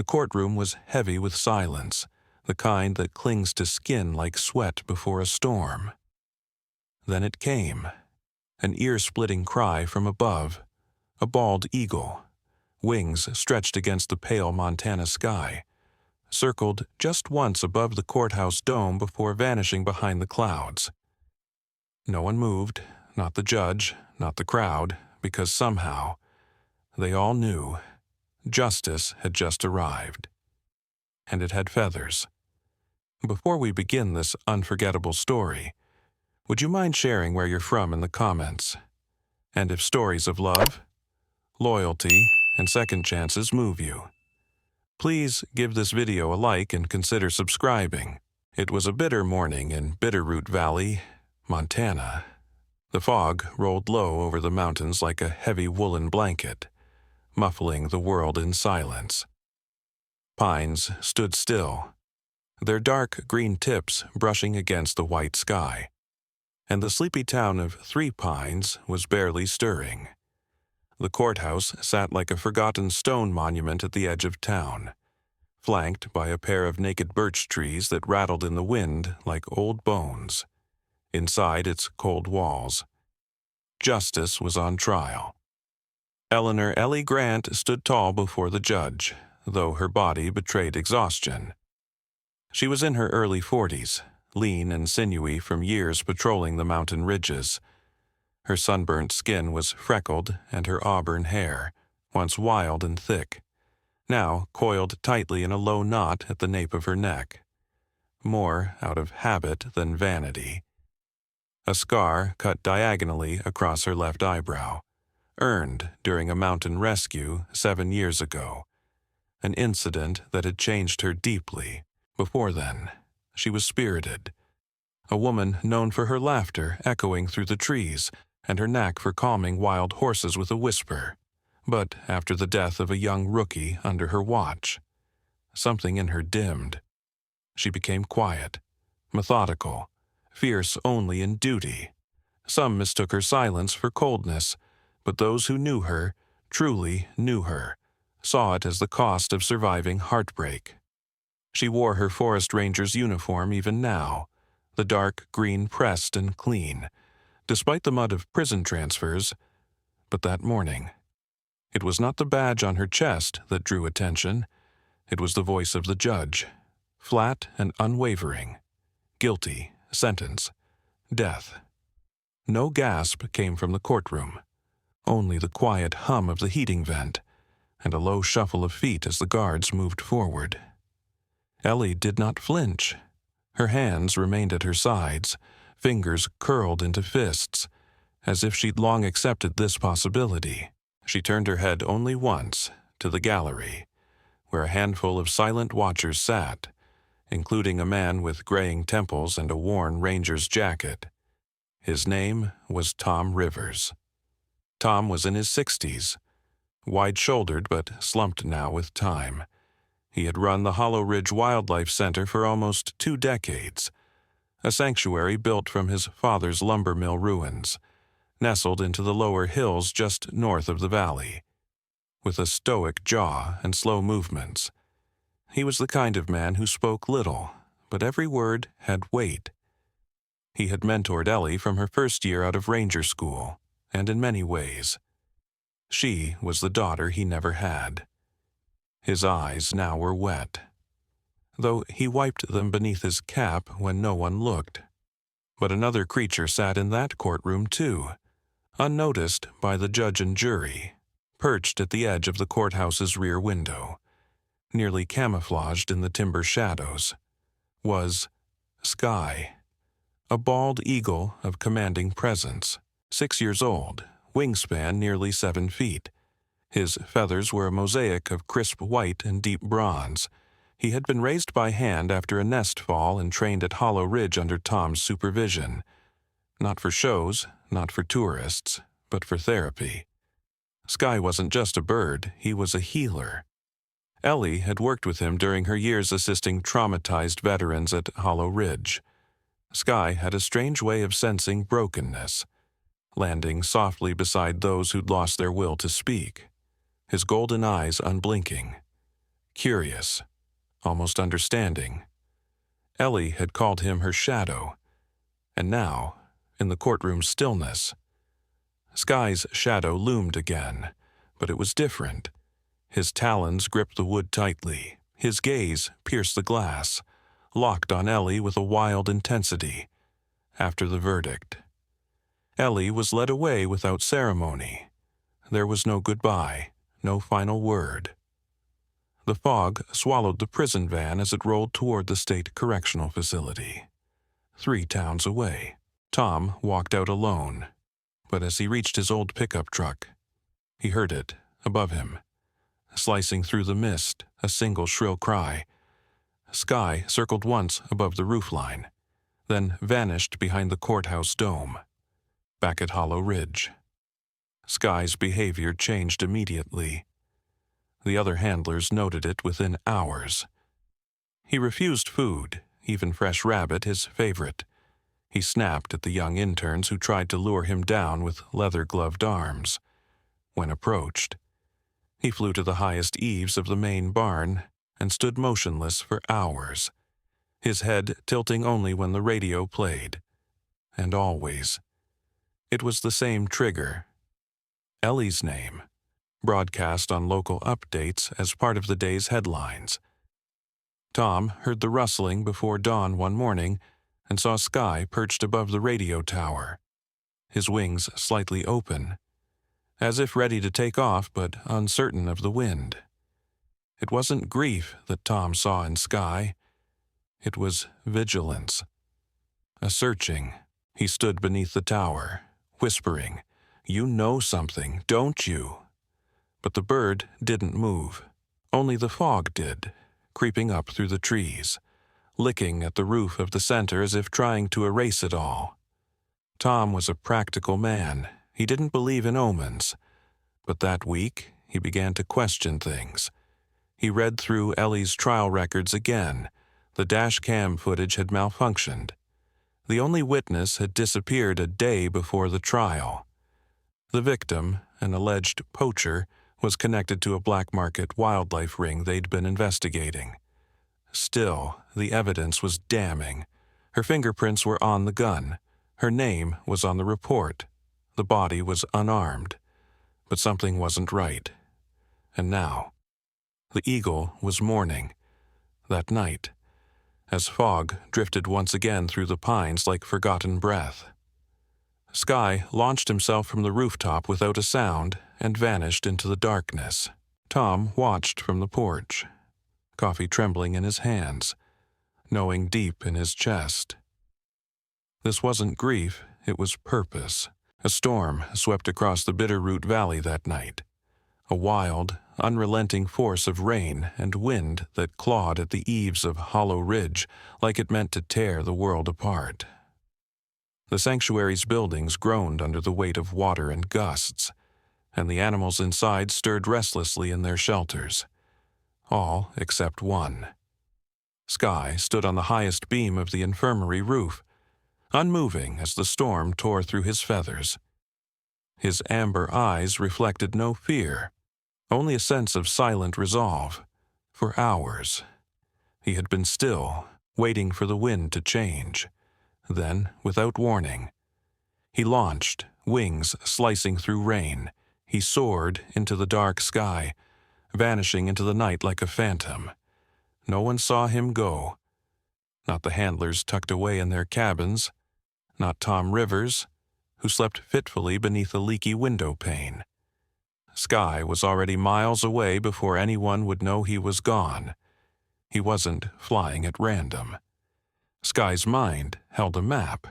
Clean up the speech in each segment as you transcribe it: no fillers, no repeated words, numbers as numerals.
The courtroom was heavy with silence, the kind that clings to skin like sweat before a storm. Then it came, an ear-splitting cry from above, a bald eagle, wings stretched against the pale Montana sky, circled just once above the courthouse dome before vanishing behind the clouds. No one moved, not the judge, not the crowd, because somehow, they all knew, justice had just arrived. And it had feathers. Before we begin this unforgettable story, would you mind sharing where you're from in the comments? And if stories of love, loyalty, and second chances move you, please give this video a like and consider subscribing. It was a bitter morning in Bitterroot Valley, Montana. The fog rolled low over the mountains like a heavy woolen blanket, muffling the world in silence. Pines stood still, their dark green tips brushing against the white sky, and the sleepy town of Three Pines was barely stirring. The courthouse sat like a forgotten stone monument at the edge of town, flanked by a pair of naked birch trees that rattled in the wind like old bones. Inside its cold walls, justice was on trial. Eleanor Ellie Grant stood tall before the judge, though her body betrayed exhaustion. She was in her early 40s, lean and sinewy from years patrolling the mountain ridges. Her sunburnt skin was freckled, and her auburn hair, once wild and thick, now coiled tightly in a low knot at the nape of her neck, more out of habit than vanity. A scar cut diagonally across her left eyebrow, earned during a mountain rescue 7 years ago, an incident that had changed her deeply. Before then, she was spirited, a woman known for her laughter echoing through the trees and her knack for calming wild horses with a whisper. But after the death of a young rookie under her watch, something in her dimmed. She became quiet, methodical, fierce only in duty. Some mistook her silence for coldness, but those who knew her, truly knew her, saw it as the cost of surviving heartbreak. She wore her forest ranger's uniform even now, the dark green pressed and clean, despite the mud of prison transfers. But that morning, it was not the badge on her chest that drew attention. It was the voice of the judge, flat and unwavering. Guilty, sentence, death. No gasp came from the courtroom, only the quiet hum of the heating vent, and a low shuffle of feet as the guards moved forward. Ellie did not flinch. Her hands remained at her sides, fingers curled into fists, as if she'd long accepted this possibility. She turned her head only once, to the gallery, where a handful of silent watchers sat, including a man with graying temples and a worn ranger's jacket. His name was Tom Rivers. Tom was in his 60s, wide-shouldered but slumped now with time. He had run the Hollow Ridge Wildlife Center for almost 2 decades, a sanctuary built from his father's lumber mill ruins, nestled into the lower hills just north of the valley. With a stoic jaw and slow movements, he was the kind of man who spoke little, but every word had weight. He had mentored Ellie from her first year out of ranger school, and in many ways, she was the daughter he never had. His eyes now were wet, though he wiped them beneath his cap when no one looked. But another creature sat in that courtroom too, unnoticed by the judge and jury, perched at the edge of the courthouse's rear window, nearly camouflaged in the timber shadows, was Sky, a bald eagle of commanding presence, 6 years old, wingspan nearly 7 feet. His feathers were a mosaic of crisp white and deep bronze. He had been raised by hand after a nest fall and trained at Hollow Ridge under Tom's supervision. Not for shows, not for tourists, but for therapy. Sky wasn't just a bird, he was a healer. Ellie had worked with him during her years assisting traumatized veterans at Hollow Ridge. Sky had a strange way of sensing brokenness, landing softly beside those who'd lost their will to speak, his golden eyes unblinking. curious, almost understanding. Ellie had called him her shadow, and now, in the courtroom stillness, Sky's shadow loomed again, but it was different. His talons gripped the wood tightly, his gaze pierced the glass, locked on Ellie with a wild intensity. After the verdict, Ellie was led away without ceremony. There was no goodbye, no final word. The fog swallowed the prison van as it rolled toward the state correctional facility. 3 towns away, Tom walked out alone, but as he reached his old pickup truck, he heard it above him, slicing through the mist, a single shrill cry. Sky circled once above the roofline, then vanished behind the courthouse dome. Back at Hollow Ridge, Sky's behavior changed immediately. The other handlers noted it within hours. He refused food, even fresh rabbit, his favorite. He snapped at the young interns who tried to lure him down with leather-gloved arms. When approached, he flew to the highest eaves of the main barn and stood motionless for hours, his head tilting only when the radio played. And always, it was the same trigger. Ellie's name, broadcast on local updates as part of the day's headlines. Tom heard the rustling before dawn one morning and saw Sky perched above the radio tower, his wings slightly open, as if ready to take off but uncertain of the wind. It wasn't grief that Tom saw in Sky. It was vigilance. A searching. He stood beneath the tower, whispering, "You know something, don't you?" But the bird didn't move. Only the fog did, creeping up through the trees, licking at the roof of the center as if trying to erase it all. Tom was a practical man. He didn't believe in omens. But that week, he began to question things. He read through Ellie's trial records again. The dash cam footage had malfunctioned. The only witness had disappeared a day before the trial. The victim, an alleged poacher, was connected to a black market wildlife ring they'd been investigating. Still, the evidence was damning. Her fingerprints were on the gun. Her name was on the report. The body was unarmed. But something wasn't right. And now, the eagle was mourning. That night, as fog drifted once again through the pines like forgotten breath, Sky launched himself from the rooftop without a sound and vanished into the darkness. Tom watched from the porch, coffee trembling in his hands, knowing deep in his chest. This wasn't grief, it was purpose. A storm swept across the Bitterroot Valley that night, a wild, unrelenting force of rain and wind that clawed at the eaves of Hollow Ridge like it meant to tear the world apart. The sanctuary's buildings groaned under the weight of water and gusts, and the animals inside stirred restlessly in their shelters. All except one. Sky stood on the highest beam of the infirmary roof, unmoving as the storm tore through his feathers. His amber eyes reflected no fear, only a sense of silent resolve. For hours, he had been still, waiting for the wind to change. Then, without warning, he launched, wings slicing through rain. He soared into the dark sky, vanishing into the night like a phantom. No one saw him go. Not the handlers tucked away in their cabins. Not Tom Rivers, who slept fitfully beneath a leaky window pane. Sky was already miles away before anyone would know he was gone. He wasn't flying at random. Sky's mind held a map,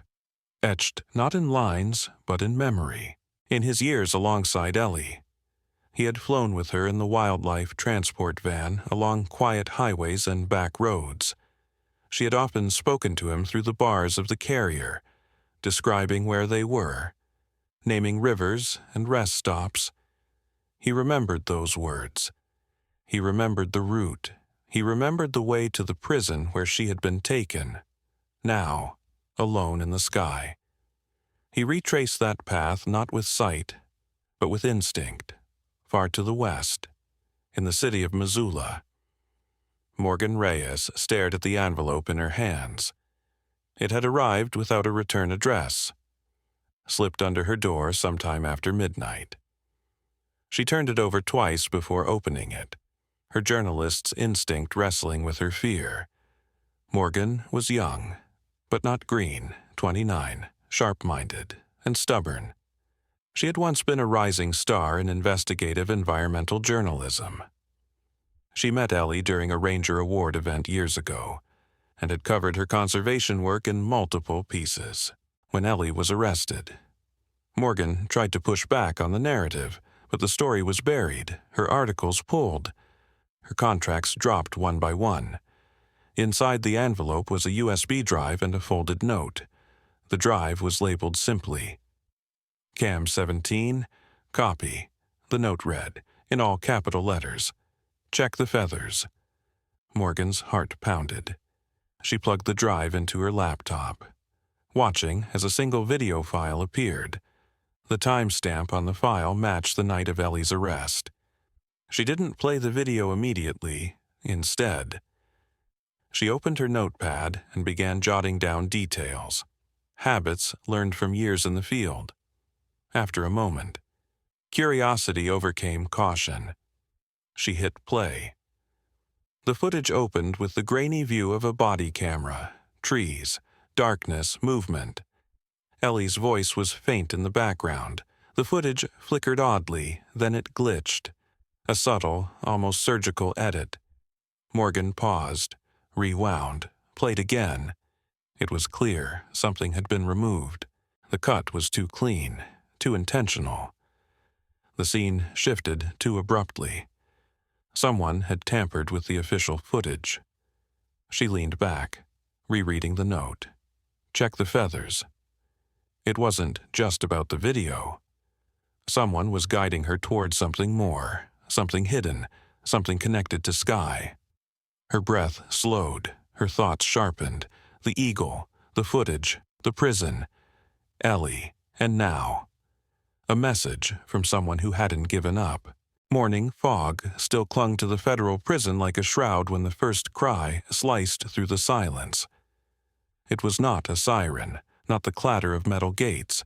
etched not in lines but in memory. In his years alongside Ellie, he had flown with her in the wildlife transport van along quiet highways and back roads. She had often spoken to him through the bars of the carrier, describing where they were, naming rivers and rest stops. He remembered those words. He remembered the route. He remembered the way to the prison where she had been taken, now alone in the sky. He retraced that path not with sight, but with instinct, far to the west, in the city of Missoula. Morgan Reyes stared at the envelope in her hands. It had arrived without a return address, slipped under her door sometime after midnight. She turned it over twice before opening it, her journalist's instinct wrestling with her fear. Morgan was young, but not green, 29, sharp-minded, and stubborn. She had once been a rising star in investigative environmental journalism. She met Ellie during a Ranger Award event years ago, and had covered her conservation work in multiple pieces. When Ellie was arrested, Morgan tried to push back on the narrative, but the story was buried, her articles pulled. Her contracts dropped one by one. Inside the envelope was a USB drive and a folded note. The drive was labeled simply, Cam 17, copy. The note read, in all capital letters, check the feathers. Morgan's heart pounded. She plugged the drive into her laptop, watching as a single video file appeared. The timestamp on the file matched the night of Ellie's arrest. She didn't play the video immediately. Instead, she opened her notepad and began jotting down details, habits learned from years in the field. After a moment, curiosity overcame caution. She hit play. The footage opened with the grainy view of a body camera, trees, darkness, movement. Ellie's voice was faint in the background. The footage flickered oddly, then it glitched. A subtle, almost surgical edit. Morgan paused, rewound, played again. It was clear something had been removed. The cut was too clean, too intentional. The scene shifted too abruptly. Someone had tampered with the official footage. She leaned back, rereading the note. Check the feathers. It wasn't just about the video. Someone was guiding her toward something more, something hidden, something connected to sky. Her breath slowed, her thoughts sharpened. The eagle, the footage, the prison, Ellie, and now. A message from someone who hadn't given up. Morning fog still clung to the federal prison like a shroud when the first cry sliced through the silence. It was not a siren, not the clatter of metal gates.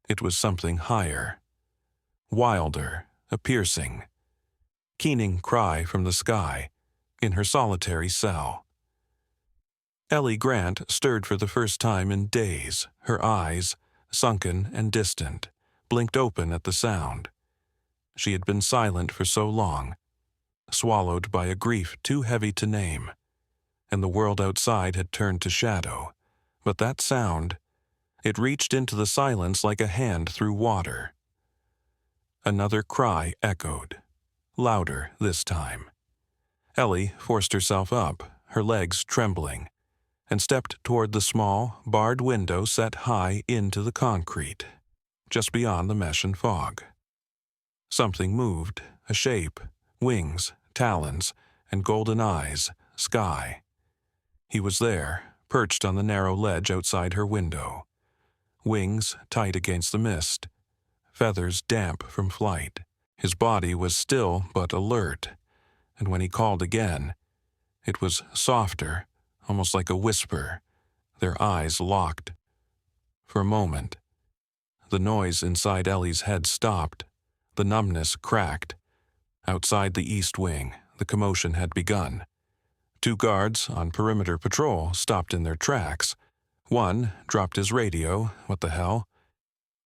It was something higher, wilder, a piercing, keening cry from the sky, in her solitary cell. Ellie Grant stirred for the first time in days, her eyes, sunken and distant, blinked open at the sound. She had been silent for so long, swallowed by a grief too heavy to name, and the world outside had turned to shadow. But that sound, it reached into the silence like a hand through water. Another cry echoed, louder this time. Ellie forced herself up, her legs trembling, and stepped toward the small, barred window set high into the concrete, just beyond the mesh and fog. Something moved, a shape, wings, talons, and golden eyes, sky. He was there, perched on the narrow ledge outside her window. Wings tight against the mist, feathers damp from flight. His body was still but alert, and when he called again, it was softer, almost like a whisper, their eyes locked. For a moment, the noise inside Ellie's head stopped. The numbness cracked. Outside the east wing, the commotion had begun. 2 guards on perimeter patrol stopped in their tracks. One dropped his radio. What the hell?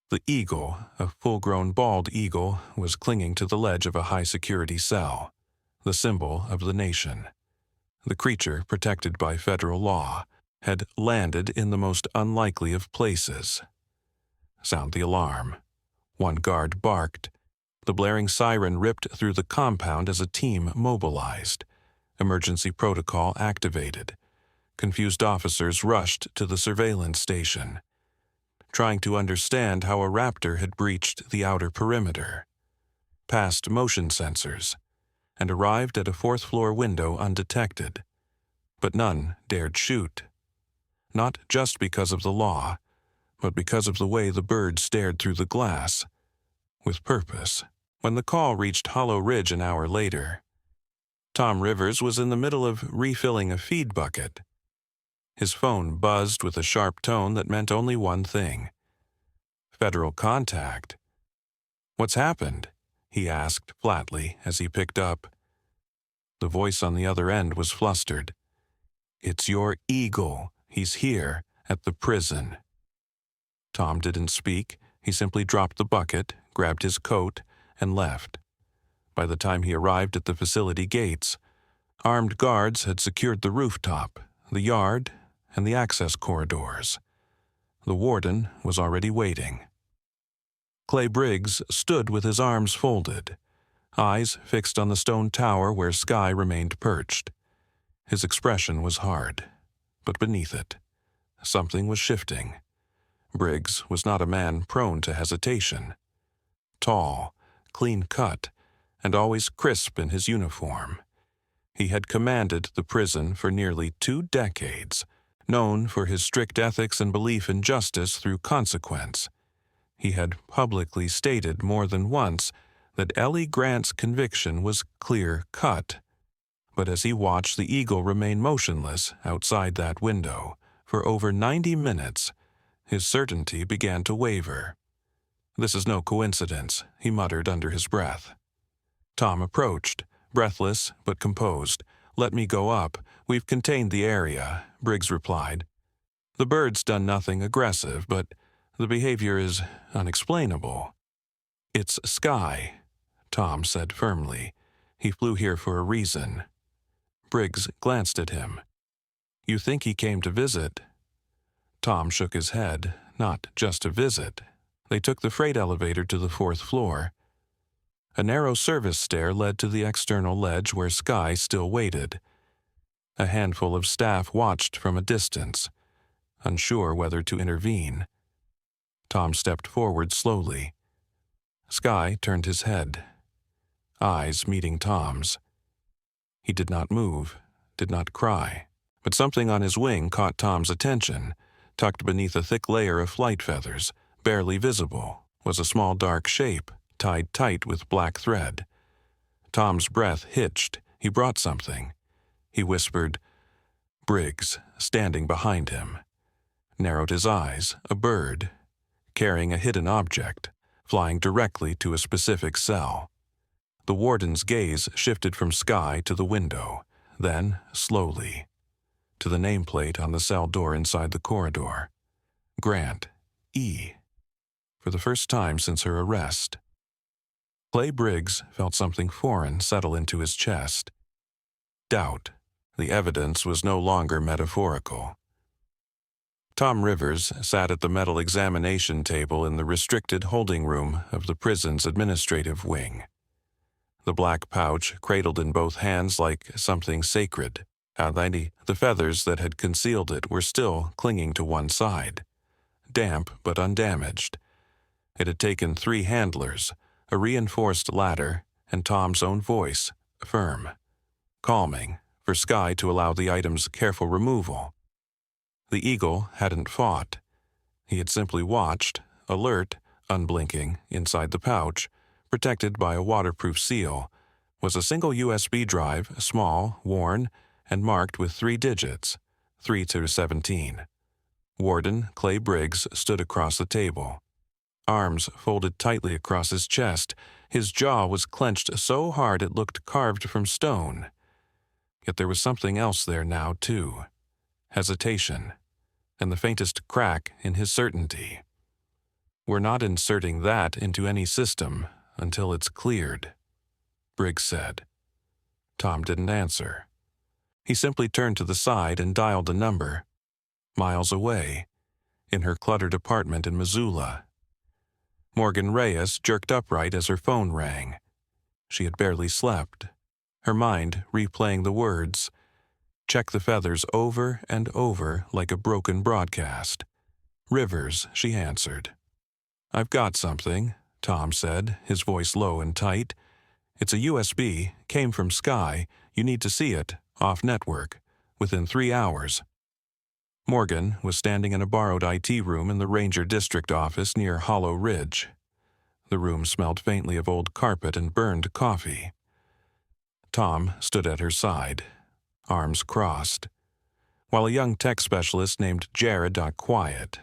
The eagle, a full-grown bald eagle, was clinging to the ledge of a high-security cell, the symbol of the nation. The creature, protected by federal law, had landed in the most unlikely of places. Sound the alarm. One guard barked. The blaring siren ripped through the compound as a team mobilized. Emergency protocol activated. Confused officers rushed to the surveillance station, trying to understand how a raptor had breached the outer perimeter, passed motion sensors, and arrived at a 4th-floor window undetected. But none dared shoot. Not just because of the law, but because of the way the bird stared through the glass, with purpose. When the call reached Hollow Ridge an hour later, Tom Rivers was in the middle of refilling a feed bucket. His phone buzzed with a sharp tone that meant only one thing. Federal contact. "What's happened?" he asked flatly as he picked up. The voice on the other end was flustered. "It's your eagle. He's here, at the prison." Tom didn't speak. He simply dropped the bucket, grabbed his coat, and left. By the time he arrived at the facility gates, armed guards had secured the rooftop, the yard, and the access corridors. The warden was already waiting. Clay Briggs stood with his arms folded, eyes fixed on the stone tower where Sky remained perched. His expression was hard, but beneath it, something was shifting. Briggs was not a man prone to hesitation. Tall, clean-cut, and always crisp in his uniform. He had commanded the prison for nearly 2 decades, known for his strict ethics and belief in justice through consequence. He had publicly stated more than once that Ellie Grant's conviction was clear-cut. But as he watched the eagle remain motionless outside that window for over 90 minutes, his certainty began to waver. "This is no coincidence," he muttered under his breath. Tom approached, breathless but composed. "Let me go up. We've contained the area," Briggs replied. "The bird's done nothing aggressive, but the behavior is unexplainable." "It's Sky," Tom said firmly. "He flew here for a reason." Briggs glanced at him. "You think he came to visit?" Tom shook his head. "Not just to visit." They took the freight elevator to the 4th floor. A narrow service stair led to the external ledge where Sky still waited. A handful of staff watched from a distance, unsure whether to intervene. Tom stepped forward slowly. Sky turned his head, eyes meeting Tom's. He did not move, did not cry, but something on his wing caught Tom's attention. Tucked beneath a thick layer of flight feathers, barely visible, was a small dark shape, tied tight with black thread. Tom's breath hitched. He brought something. He whispered, "Briggs," standing behind him. Narrowed his eyes. A bird, carrying a hidden object, flying directly to a specific cell. The warden's gaze shifted from Sky to the window, then, slowly, to the nameplate on the cell door inside the corridor. Grant, E. For the first time since her arrest. Clay Briggs felt something foreign settle into his chest. Doubt. The evidence was no longer metaphorical. Tom Rivers sat at the metal examination table in the restricted holding room of the prison's administrative wing. The black pouch cradled in both hands like something sacred. The feathers that had concealed it were still clinging to one side, damp but undamaged. It had taken 3 handlers, a reinforced ladder, and Tom's own voice, firm, calming, for Sky to allow the item's careful removal. The eagle hadn't fought. He had simply watched, alert, unblinking, inside the pouch, protected by a waterproof seal, was a single USB drive, small, worn, and marked with 3 digits, 3 to 17. Warden Clay Briggs stood across the table. Arms folded tightly across his chest, his jaw was clenched so hard it looked carved from stone. Yet there was something else there now, too. Hesitation, and the faintest crack in his certainty. "We're not inserting that into any system until it's cleared," Briggs said. Tom didn't answer. He simply turned to the side and dialed a number. Miles away, in her cluttered apartment in Missoula. Morgan Reyes jerked upright as her phone rang. She had barely slept, her mind replaying the words, "Check the feathers," over and over like a broken broadcast. "Rivers," she answered. "I've got something," Tom said, his voice low and tight. "It's a USB, came from Sky. You need to see it, off-network, within 3 hours." Morgan was standing in a borrowed IT room in the Ranger District office near Hollow Ridge. The room smelled faintly of old carpet and burned coffee. Tom stood at her side, arms crossed, while a young tech specialist named Jared got quiet.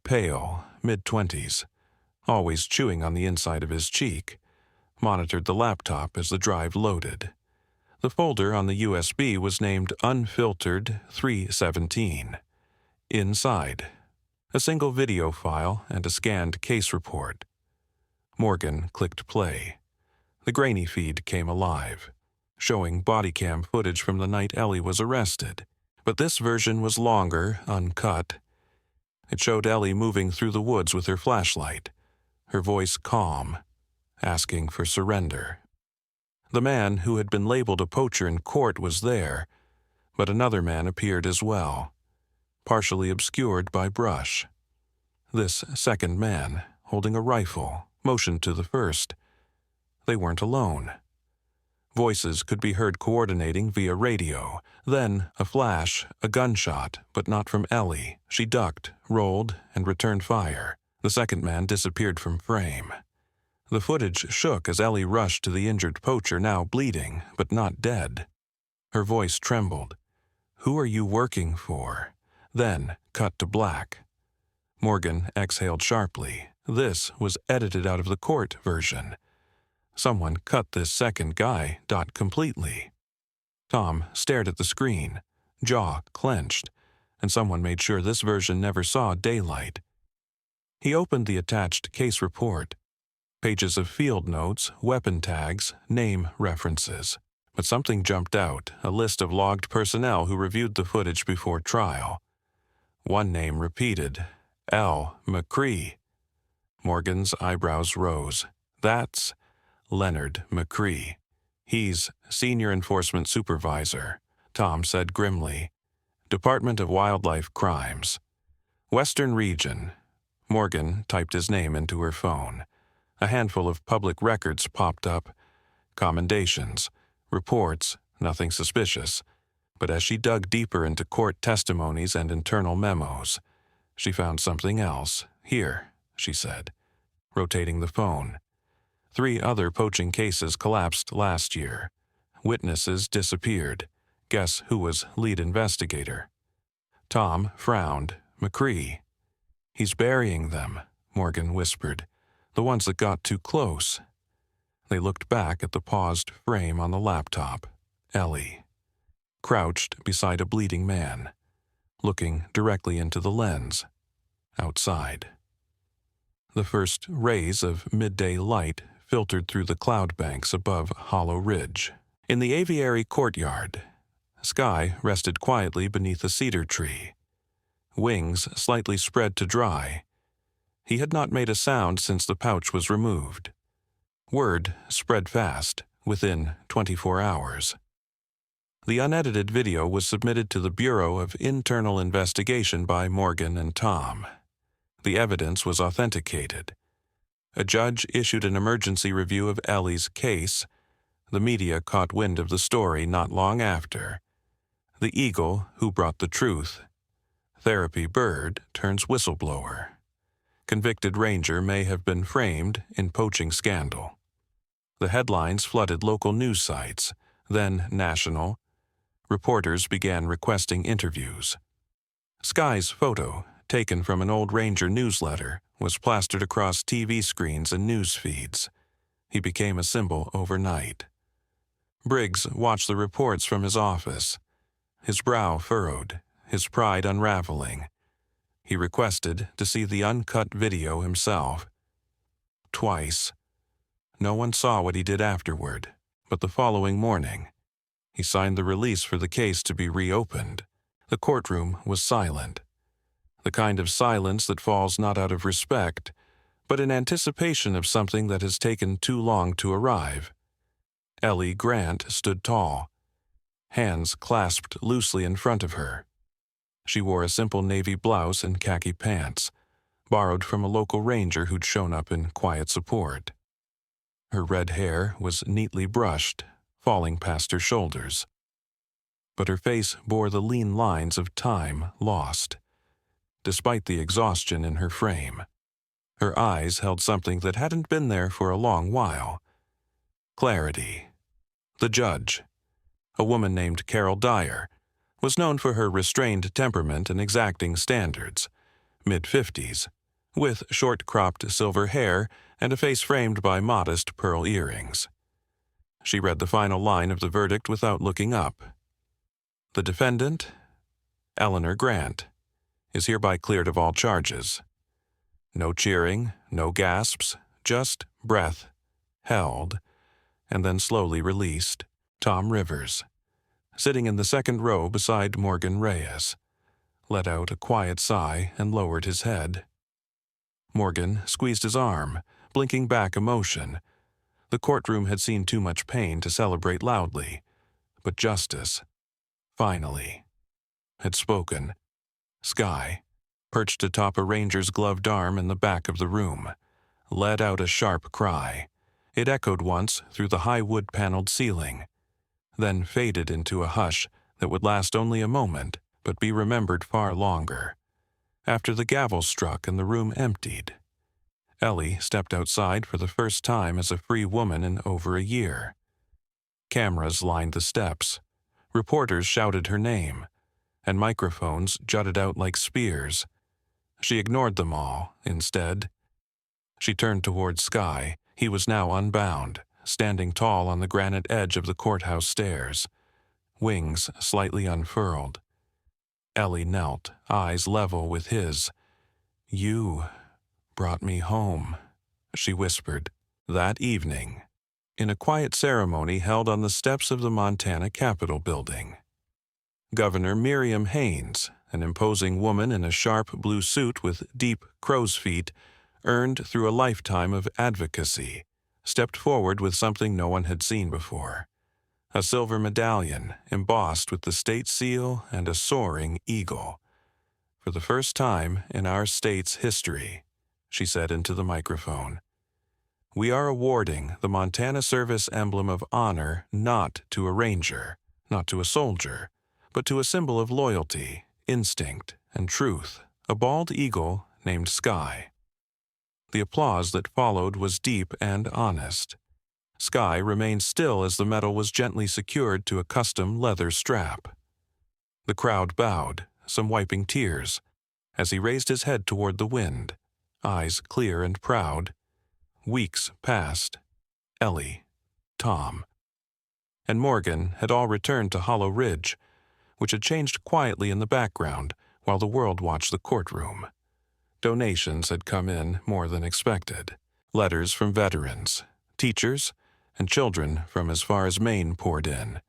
Pale, mid-20s, always chewing on the inside of his cheek, monitored the laptop as the drive loaded. The folder on the USB was named Unfiltered 317. Inside, a single video file and a scanned case report. Morgan clicked play. The grainy feed came alive, showing body cam footage from the night Ellie was arrested. But this version was longer, uncut. It showed Ellie moving through the woods with her flashlight, her voice calm, asking for surrender. The man who had been labeled a poacher in court was there, but another man appeared as well, partially obscured by brush. This second man, holding a rifle, motioned to the first. They weren't alone. Voices could be heard coordinating via radio. Then, a flash, a gunshot, but not from Ellie. She ducked, rolled, and returned fire. The second man disappeared from frame. The footage shook as Ellie rushed to the injured poacher, now bleeding, but not dead. Her voice trembled. "Who are you working for?" Then, cut to black. Morgan exhaled sharply. This was edited out of the court version. Someone cut this second guy completely. Tom stared at the screen, jaw clenched, and someone made sure this version never saw daylight. He opened the attached case report. Pages of field notes, weapon tags, name references. But something jumped out, a list of logged personnel who reviewed the footage before trial. One name repeated, L. McCree. Morgan's eyebrows rose. That's Leonard McCree. He's Senior Enforcement Supervisor, Tom said grimly. Department of Wildlife Crimes. Western Region. Morgan typed his name into her phone. A handful of public records popped up. Commendations, reports, nothing suspicious. But as she dug deeper into court testimonies and internal memos, she found something else. Here, she said, rotating the phone. 3 other poaching cases collapsed last year. Witnesses disappeared. Guess who was lead investigator? Tom frowned. McCree. He's burying them, Morgan whispered. The ones that got too close. They looked back at the paused frame on the laptop. Ellie, crouched beside a bleeding man, looking directly into the lens. Outside. The first rays of midday light filtered through the cloud banks above Hollow Ridge. In the aviary courtyard, Sky rested quietly beneath a cedar tree. Wings slightly spread to dry. He had not made a sound since the pouch was removed. Word spread fast, within 24 hours. The unedited video was submitted to the Bureau of Internal Investigation by Morgan and Tom. The evidence was authenticated. A judge issued an emergency review of Ellie's case. The media caught wind of the story not long after. The eagle who brought the truth. Therapy bird turns whistleblower. Convicted ranger may have been framed in poaching scandal. The headlines flooded local news sites, then national. Reporters began requesting interviews. Sky's photo, taken from an old ranger newsletter, was plastered across TV screens and news feeds. He became a symbol overnight. Briggs watched the reports from his office, his brow furrowed, his pride unraveling. He requested to see the uncut video himself. Twice. No one saw what he did afterward, but the following morning, he signed the release for the case to be reopened. The courtroom was silent. The kind of silence that falls not out of respect, but in anticipation of something that has taken too long to arrive. Ellie Grant stood tall, hands clasped loosely in front of her. She wore a simple navy blouse and khaki pants, borrowed from a local ranger who'd shown up in quiet support. Her red hair was neatly brushed, falling past her shoulders. But her face bore the lean lines of time lost. Despite the exhaustion in her frame, her eyes held something that hadn't been there for a long while. Clarity. The judge, a woman named Carol Dyer, was known for her restrained temperament and exacting standards, mid-50s, with short-cropped silver hair and a face framed by modest pearl earrings. She read the final line of the verdict without looking up. The defendant, Eleanor Grant, is hereby cleared of all charges. No cheering, no gasps, just breath, held, and then slowly released. Tom Rivers, sitting in the second row beside Morgan Reyes, let out a quiet sigh and lowered his head. Morgan squeezed his arm, blinking back emotion. The courtroom had seen too much pain to celebrate loudly, but justice, finally, had spoken. Sky, perched atop a ranger's gloved arm in the back of the room, let out a sharp cry. It echoed once through the high wood-paneled ceiling, then faded into a hush that would last only a moment but be remembered far longer. After the gavel struck and the room emptied, Ellie stepped outside for the first time as a free woman in over a year. Cameras lined the steps, reporters shouted her name, and microphones jutted out like spears. She ignored them all, instead. She turned toward Sky. He was now unbound, standing tall on the granite edge of the courthouse stairs, wings slightly unfurled. Ellie knelt, eyes level with his. "You brought me home," she whispered. That evening, in a quiet ceremony held on the steps of the Montana Capitol building, Governor Miriam Haynes, an imposing woman in a sharp blue suit with deep crow's feet, earned through a lifetime of advocacy, stepped forward with something no one had seen before. A silver medallion embossed with the state seal and a soaring eagle. "For the first time in our state's history," she said into the microphone, "we are awarding the Montana Service Emblem of Honor not to a ranger, not to a soldier, but to a symbol of loyalty, instinct, and truth, a bald eagle named Sky." The applause that followed was deep and honest. Sky remained still as the medal was gently secured to a custom leather strap. The crowd bowed, some wiping tears, as he raised his head toward the wind, eyes clear and proud. Weeks passed. Ellie, Tom, and Morgan had all returned to Hollow Ridge, which had changed quietly in the background while the world watched the courtroom. Donations had come in more than expected. Letters from veterans, teachers, and children from as far as Maine poured in,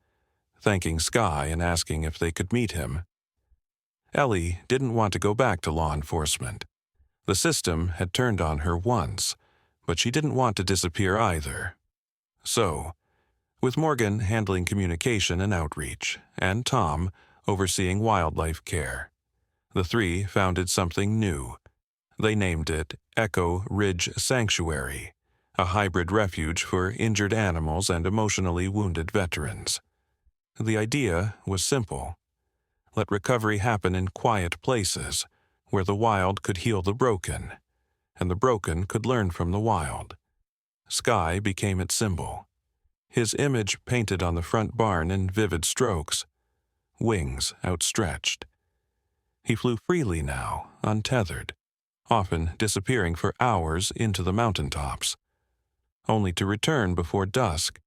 thanking Sky and asking if they could meet him. Ellie didn't want to go back to law enforcement. The system had turned on her once, but she didn't want to disappear either. So, with Morgan handling communication and outreach, and Tom overseeing wildlife care, the three founded something new. They named it Echo Ridge Sanctuary, a hybrid refuge for injured animals and emotionally wounded veterans. The idea was simple. Let recovery happen in quiet places, where the wild could heal the broken, and the broken could learn from the wild. Sky became its symbol, his image painted on the front barn in vivid strokes, wings outstretched. He flew freely now, untethered, often disappearing for hours into the mountaintops, only to return before dusk,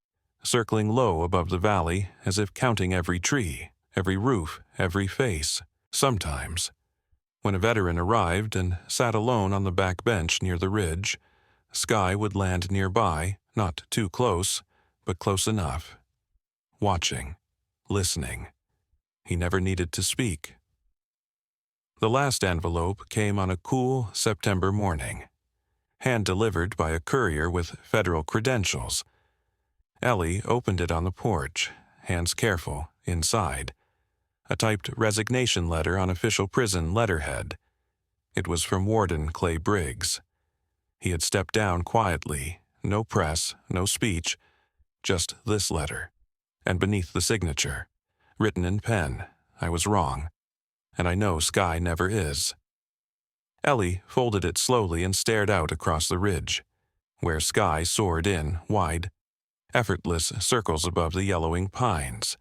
circling low above the valley as if counting every tree, every roof, every face. Sometimes, when a veteran arrived and sat alone on the back bench near the ridge, Sky would land nearby, not too close, but close enough. Watching, listening. He never needed to speak. The last envelope came on a cool September morning, hand-delivered by a courier with federal credentials. Ellie opened it on the porch, hands careful, inside. A typed resignation letter on official prison letterhead. It was from Warden Clay Briggs. He had stepped down quietly, no press, no speech, just this letter. And beneath the signature, written in pen, "I was wrong, and I know Sky never is." Ellie folded it slowly and stared out across the ridge, where Sky soared in, wide, effortless circles above the yellowing pines.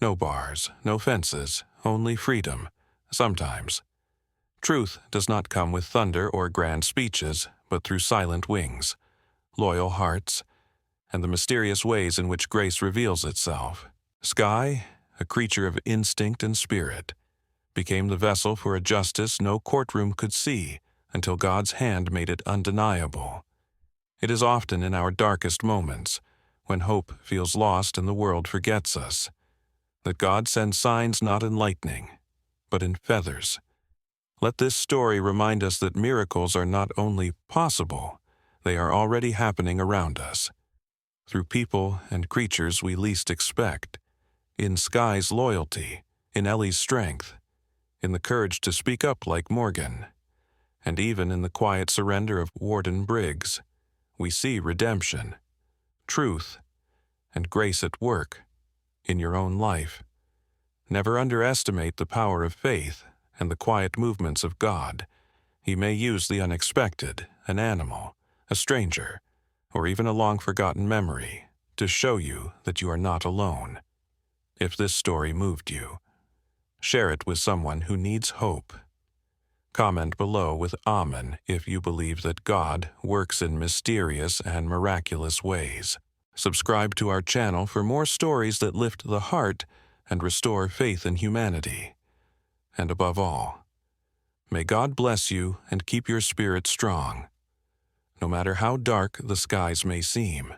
No bars, no fences, only freedom, sometimes. Truth does not come with thunder or grand speeches, but through silent wings, loyal hearts, and the mysterious ways in which grace reveals itself. Sky, a creature of instinct and spirit, became the vessel for a justice no courtroom could see until God's hand made it undeniable. It is often in our darkest moments, when hope feels lost and the world forgets us, that God sends signs not in lightning, but in feathers. Let this story remind us that miracles are not only possible, they are already happening around us, through people and creatures we least expect, in Sky's loyalty, in Ellie's strength, in the courage to speak up like Morgan, and even in the quiet surrender of Warden Briggs. We see redemption, truth, and grace at work in your own life. Never underestimate the power of faith and the quiet movements of God. He may use the unexpected, an animal, a stranger, or even a long-forgotten memory, to show you that you are not alone. If this story moved you, share it with someone who needs hope. Comment below with Amen if you believe that God works in mysterious and miraculous ways. Subscribe to our channel for more stories that lift the heart and restore faith in humanity. And above all, may God bless you and keep your spirit strong, no matter how dark the skies may seem.